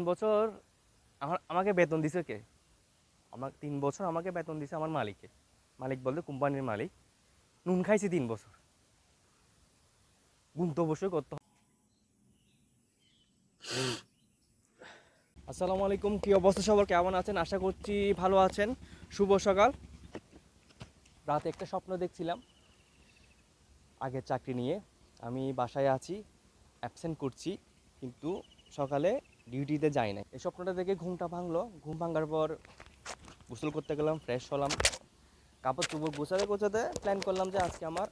বছর আমাকে বেতন দিছে কে? 3 বছর আমাকে বেতন দিছে আমার মালিকে। মালিক বলতে কোম্পানির মালিক। নুন খাইছি 3 বছর। গুণ তো অবশ্যই করতে হবে। আসসালামু আলাইকুম, কি অবস্থা সবার, কেমন আছেন? আশা করছি ভালো আছেন। শুভ সকাল। রাতে একটা স্বপ্ন দেখছিলাম আগের চাকরি নিয়ে। আমি বাসায় আছি, অ্যাবসেন্ট করছি, কিন্তু সকালে ডিউটিতে যাই না। এই স্বপ্নটা দেখে ঘুমটা ভাঙলো। ঘুম ভাঙার পর গোসল করতে গেলাম, ফ্রেশ হলাম, কাপড় চোপড় গোছাতে গোছাতে প্ল্যান করলাম যে আজকে আমার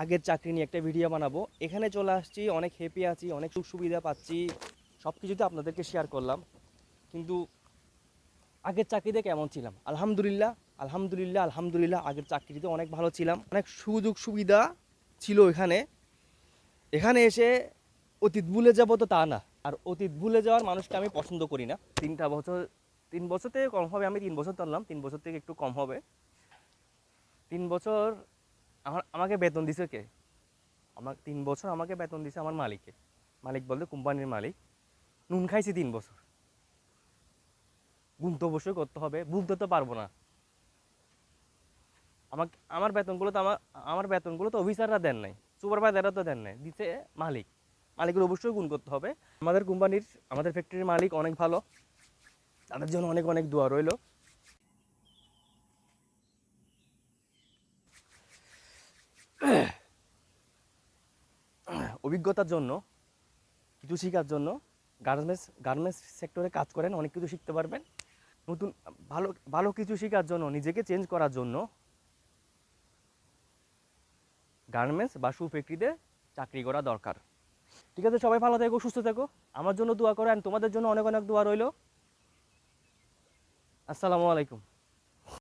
আগের চাকরি নিয়ে একটা ভিডিও বানাবো। এখানে চলে আসছি, অনেক হ্যাপি আছি, অনেক সুখ সুবিধা পাচ্ছি, সব কিছুতে আপনাদেরকে শেয়ার করলাম। কিন্তু আগের চাকরিতে কেমন ছিলাম? আলহামদুলিল্লাহ, আলহামদুলিল্লাহ, আলহামদুলিল্লাহ, আগের চাকরিতে অনেক ভালো ছিলাম, অনেক সুযোগ সুবিধা ছিল এখানে। এখানে এসে অতীত ভুলে যাব তো তা না, আর অতীত ভুলে যাওয়ার মানুষকে আমি পছন্দ করি না। 3 বছর, 3 বছর থেকে কম হবে, আমি 3 বছর ধরলাম, 3 বছর থেকে একটু কম হবে। 3 বছর আমাকে বেতন দিছে কে? 3 বছর আমাকে বেতন দিছে আমার মালিকে। মালিক বলতে কোম্পানির মালিক। নুন খাইছি 3 বছর। গুণ তো অবশ্যই করতে হবে, ভুলতে তো পারবো না। আমাকে আমার বেতনগুলো তো আমার বেতনগুলো তো অফিসাররা দেন নাই, সুপারভাইজাররা তো দেন নাই, দিতে মালিক। মালিকের অবশ্যই গুণ করতে হবে। আমাদের কোম্পানির, আমাদের ফ্যাক্টরির মালিক অনেক ভালো, তাদের জন্য অনেক অনেক দোয়া রইল। অভিজ্ঞতার জন্য, কিছু শেখার জন্য। গার্মেন্টস সেক্টরে কাজ করেন, অনেক কিছু শিখতে পারবেন। নতুন ভালো ভালো কিছু শেখার জন্য, নিজেকে চেঞ্জ করার জন্য গার্মেন্টস বা শু ফ্যাক্টরিতে চাকরি করা দরকার। ঠিক আছে, সবাই ভালো থেকো, সুস্থ থেকো, আমার জন্য দোয়া করো, আর তোমাদের জন্য অনেক অনেক দোয়া রইল। আসসালামু আলাইকুম।